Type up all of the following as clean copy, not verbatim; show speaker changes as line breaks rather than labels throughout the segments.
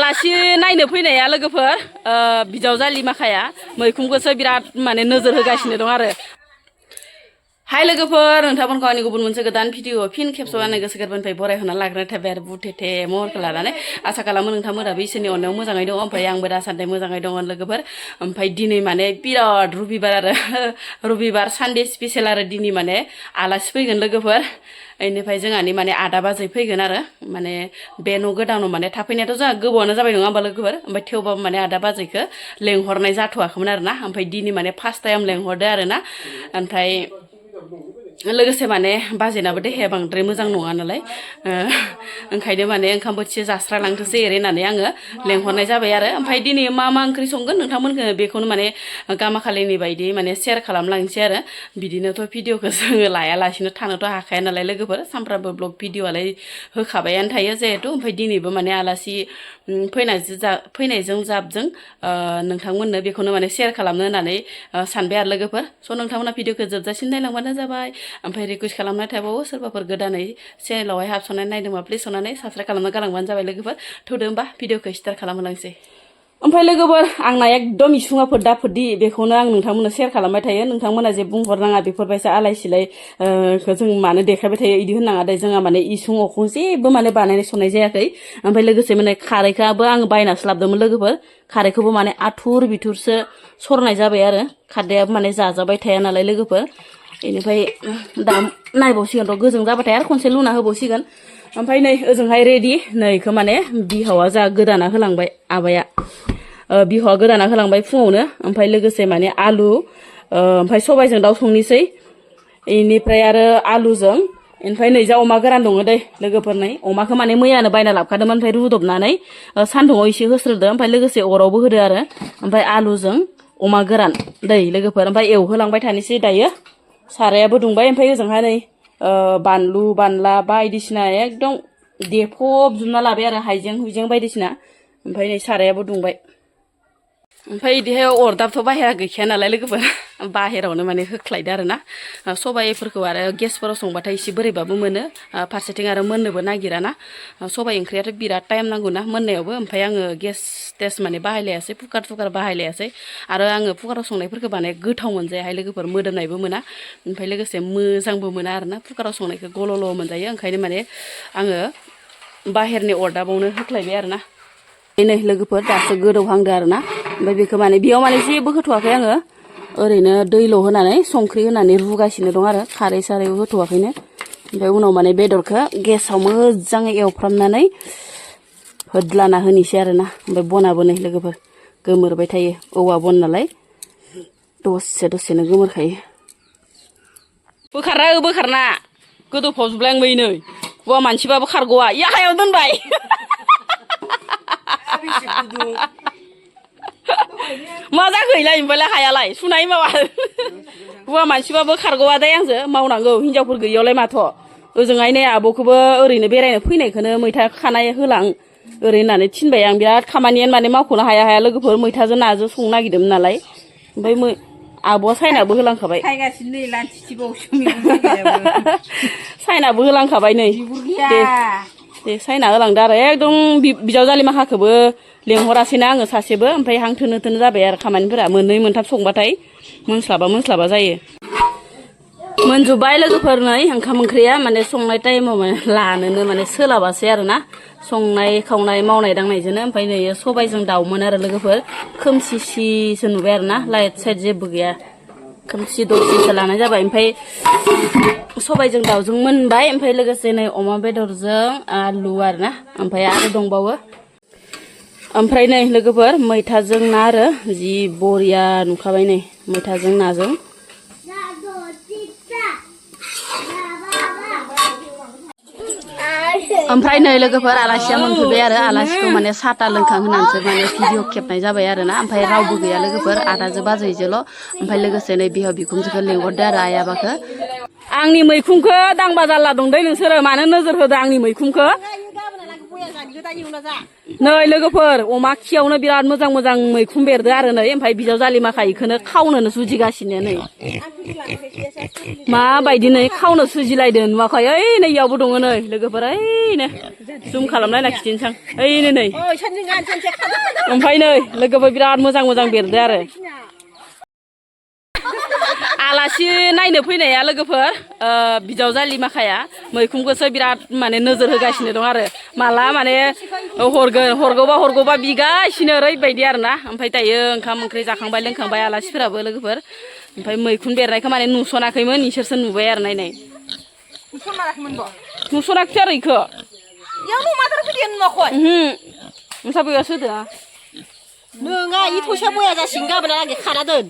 आलासि नायनो फैनाया लोगोफोर बिजावजालि माखाया मैखुनखौसो बिराद माने नोजोर होगासिनो दं आरो हाय लोगोफोर नोंथांमोनखौ आंनि गुबुन मोनसे गोदान भिडिअ फिन खेबसेआव आंनि गोसो गोरबोनिफ्राय बरायहोना लाग्रोनाय थाबाय आरो बुथेथे महरखौ लानानै आसा खालामो नोंथांमोनाबो इसोरनि अननायाव मोजाङै दङ ओमफ्राय आंबो दासान्दि मोजाङै दङ लोगोफोर ओमफ्राय दिनै माने बिराद रबिबार आरो रबिबार सानडे स्पेसियेल आरो दिनै माने आलासि फैगोन लोगोफोर बेनिफ्राय जोंहानि माने आदा बाजै फैगोन आरो माने बे न' गोदानाव माने थाफैनायाथ' जोंहा गोबावानो जाबाय नङा होमबा लोगोफोर ओमफ्राय थेवबाबो माने आदा बाजैखौ लेंहरनाय जाथ'वाखैमोन आरोना ओमफ्राय दिनै माने फार्स्ट टाइम लेंहरदो आरोना ओमफ्राय लोगोसे माने बाजेनाबो देहाया बांद्राय मोजां नङा नालाय ओंखायनो माने ओंखाम बोथिसे जास्रालांथोसै ओरै होननानै आङो लेंहरनाय जाबाय आरो ओमफ्राय दिनै मा ओंख्रि संगोन नोंथांमोनखौ बेखौनो माने गामाखालिनि बायदि माने शेयार खालामलांसै आरो बिदिनोथ' भिडिअखौ जोङो लायालासिनो थानोथ' हाखाया नालाय लोगोफोर सानफ्रामबो ब्लग भिडिअआलाय होखाबायानो थायो जिहेथु ओमफ्राय दिनैबो माने आलासि फैनायजों जाबजों नोंथांमोननो बेखौनो माने शेयार खालामनो होननानै सानबाय आरो लोगोफोर स' नोंथांमोना भिडिअखौ जोबजासिम नायलांबानो जाबाय ओमफ्राय रिकुवेस्ट खालामनाय थाबावो सोरबाफोर गोदानै चेनेलावहाय हाबसननानै नायदोंबा प्लिज अननानै साबस्क्राइब खालामना गालांबानो जाबाय लोगोफोर थौदो होमबा भिडिअखौ स्टार्ट खालामहोलांसै ओमफ्राय लोगोफोर आंना एकदम इसुङा फोद्दा फोद्दि बेखौनो आं नोंथांमोननो शेयार खालामबाय थायो नोंथांमोना जे बुंहरनाङा बेफोरबायसा आलाय सिलाय जों मानो देखायबाय थायो इदि होननाङा दे जोंहा माने इसुं अखं जेबो माने बानायनाय संनाय जायाखै ओमफ्राय लोगोसे माने खारैखौबो आं बायनासो लाबोदोंमोन लोगोफोर खारैखौबो माने आथुर बिथुरसो सरनाय जाबाय आरो खारदैयाबो माने जाजाबाय थाया नालाय लोगोफोर बेनिफ्राय दा नायबावसिगोन र' गोजों जाबाथाय आरो खनसे लुना होबावसिगोन ओमफ्राय नै ओजोंहाय रेडि नैखौ माने बिहावा जा गोदाना होलांबाय आबाया बिहावा गोदाना होलांबाय फुङावनो ओमफ्राय लोगोसे माने आलु ओमफ्राय सबायजों दाउ संनोसै बेनिफ्राय आरो आलुजों ओमफ्राय नैजा अमा गोरान दङ दै लोगोफोर नै अमाखौ माने मैयानो बायना लाबोखादोंमोन ओमफ्राय रुदबनानै सान्दुङाव एसे होस्रोदो ओमफ्राय लोगोसे अरावबो होदो आरो ओमफ्राय आलुजों अमा गोरान दै लोगोफोर ओमफ्राय एवहोलांबाय थानोसै दायो सारायाबो दुंबाय ओमफ्राय ओजोंहाय नै बानलु बानला बायदिसिना एकदम देफबजोबना लाबाय आरो हाइजें हुइजें बायदिसिना ओमफ्राय नै सारायाबो दुंबाय ओमफ्राय बिदिहाय अरदाबथ' बाहेरा गैखाया नालाय लोगोफोर बाहेरावनो माने होख्लायदो आरो ना सबाइफोरखौ आरो गेसफोराव संबाथाय एसे बोरैबाबो मोनो फारसेथिं आरो मोननोबो नागिरा ना सबाइ ओंख्रियाथ' बिराद टाइम नांगौ ना मोननायावबो ओमफ्राय आङो गेस माने बाहायलायासै कुकार बाहायलायासै आरो आङो कुकाराव संनायफोरखौ माने गोथाव मोनजायाहाय लोगोफोर मोदोमनायबो मोना ओमफ्राय लोगोसे मोजांबो मोना आरोना कुकाराव संनायखौ गल'ल' मोनजायो ओंखायनो माने आङो बाहेरनि अरदाबावनो होख्लायबाय आरोना नै लोगोफोर दासो गोदौहांदो आरोना ओमफ्राय बेखौ माने बेयाव माने जेबो होथ'वाखै आङो ओरैनो दैल' होनानै संख्रि होनानै रुगासिनो दं आरो खारै सारैबो होथ'वाखैनो ओमफ्राय उनाव माने बेदरखौ गेसाव मोजाङै एवफ्रामनानै होद्लाना होनोसै आरोना ओमफ्राय बनाबो नै लोगोफोर गोमोरबाय थायो औवा बन नालाय दसेनो गोमोरखायो बोखारना गोदौफावजोबलाय नै हौवा मानसिबाबो खारग'वा इया हायाव दोनबाय मा जाखैलाय ओमफ्रायलाय हायालाय सुनाय मावा हौवा मानसिबाबो खारग'वा दे आंजों मावनांगौ हिनजावफोर गैयियावलाय माथ' ओजोंहाय नै आब'खौबो ओरैनो बेरायनो फैनायखौनो मैथा खानाय होलां ओरै होननानै थिनबाय आं बिराद खामानियानो माने मावख'नो हाया लोगोफोर मैथाजों नाजों संनो नागिरदोंमोन नालाय ओमफ्राय आब'आ साइनाबो होलांखाबाय साइनाबो होलांखाबाय नै दे साइना होलांदो आरो एकदम बिजावजालि माखाखौबो लेंहरासैना आङो सासेबो ओमफ्राय हां थोनो जाबाय आरो खामानिफोरा मोननै मोनथाम संबाथाय मोनस्लाबा जायो मोनजोब्बाय लोगोफोर नै ओंखाम ओंख्रिया माने संनाय टाइमाव माने लानोनो माने सोलाबासै आरोना संनाय खावनाय मावनाय दांनायजोंनो ओमफ्राय नै सबायजों दाउमोन आरो लोगोफोर खोमसिसो नुबाय आरोना लाइट साइट जेबो गैया खोमसि दसेसो लानाय जाबाय ओमफ्राय सबायजों दाउजों मोनबाय ओमफ्राय लोगोसे नै अमा बेदरजों आलु आरोना ओमफ्राय आरो दंबावो ओमफ्राय नै लोगोफोर मैथाजों ना आरो जि बरिया नुखाबाय नै मैथाजों नाजों ओमफ्राय नै लोगोफोर आलासिया मोनफैबाय आरो आलासिखौ माने साता लोंखांहोनानैसो माने भिडिअ खेबनाय जाबाय आरोना ओमफ्राय रावबो गैया लोगोफोर आदाजों बाजैजोंल' ओमफ्राय लोगोसे नै बिहाव बिखुनजोखौ लेंहरदो आरो आइ आबाखौ आंनि मैखुनखौ दांबा जारला दं दै नोंसोरो मानो नोजोर होदो आंनि मैखुनखौ नै लोगोफोर अमा खियावनो बिराद मोजां मोजां मैखुन बेरदो आरो नै ओमफ्राय बिजावजालि माखा इखौनो खावनोनो सुजिगासिनो नै माबायदि नै खावनो सुजिलायदों नुवाखै ओइ नै इयावबो दङ नै लोगोफोर ओइनो जुम खालामलायना खिथिनोसां ओइनो नै ओमफ्राय नै लोगोफोर बिराद मोजां मोजां बेरदो आरो आलासि नायनो फैनाया लोगोफोर बिजावजालि माखाया मैखुनखौसो बिराद माने नोजोर होगासिनो दं आरो माला माने हरगौबा बिगासिनो ओरैबायदि आरोना ओमफ्राय दायो ओंखाम ओंख्रि जाखांबाय लोंखांबाय आलासिफोराबो लोगोफोर ओमफ्राय मैखुन बेरनायखौ माने नुसनाखैमोन इसोरसो नुबाय आरो नायनाय नुसनाखै आरो इखौ नोंसा बैयासो होदो
नोङा इ थसे बया जासिगोन गाबोन आगे खाना दोन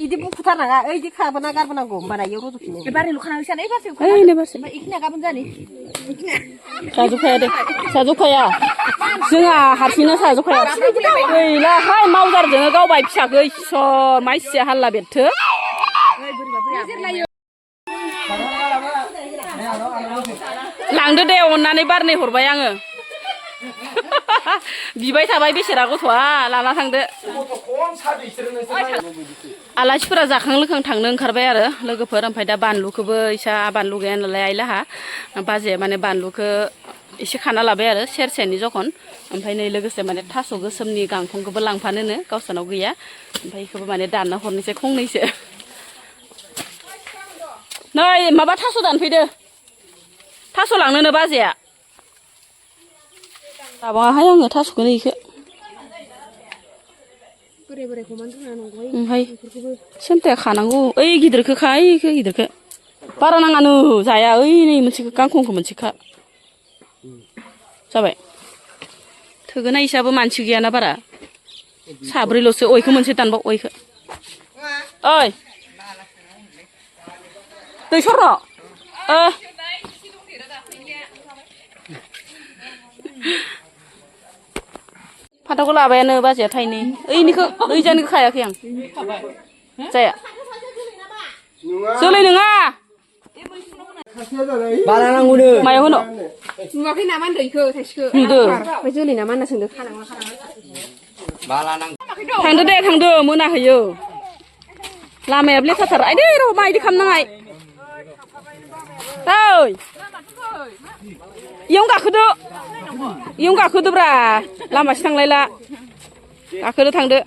इदि बुखुथारनाङा ओइदि खाबोना गारबोनांगौ होमबाना इयाव रज'फिनो बारिल' खाना होसिगोन ओइ बारसे इखिनिया गाबोन जानि
साजोबखाया दे साजोबखाया जोंहा हारसिंनो साजोबखाया गैलाहाय मावदारजोंनो गावबाय फिसाखौ इसर माइसिया हाल्ला बेरथो लांदो दे अननानै बारनै हरबाय आङो बिबाय थाबाय बेसेरा गथ'आ लाना थांदो आलासिफोरा जाखां लोखां थांनो ओंखारबाय आरो लोगोफोर ओमफ्राय दा बानलुखौबो इसा बानलु गैया नालाय आइलाहा बाजैया माने बानलुखौ एसे खाना लाबाय आरो सेरसेनि जखन ओमफ्राय नै लोगोसे माने थास' गोसोमनि गांखंखौबो लांफानोनो गावसानाव गैया ओमफ्राय बेखौबो माने दानना हरनोसै खंनैसो नै माबा थास' दानफैदो थास' लांनोनो बाजैया लाबाङाहाय आङो थास'खौनो इखो ओमफ्राय सेमथाया खानांगौ ओइ गिदिरखौ खा ओइखौ गिदिरखौ बारा नाङानो जाया ओइ नै मोनसेखौ गांखंखौ मोनसे खा जाबाय थोगोना इसाबो मानसि गैयाना बारा साब्रैल'सो अयखौ मोनसे दानबाव अयखौ ओइ दै सरन' फान्थावखौ लाबायानो बाजैया थाइनै ओइनिखौ ओइजानिखौ खायाखै आं जाया जोलै नङा
बारा नांगौनो
मायाव होनो
नुवाखै नामा होनदों इखौ थाइसेखौ
नुदो
ओमफ्राय जोलै नामा होनना सोंदों
थांदो दे थांदो मोनाहैयो लामायाबो लेथ्राथार आइदै र' मा इदि खालामनाङा ओइ इयावनो गाखोदोब्रा लामासो थांलायला गाखोदो थांदो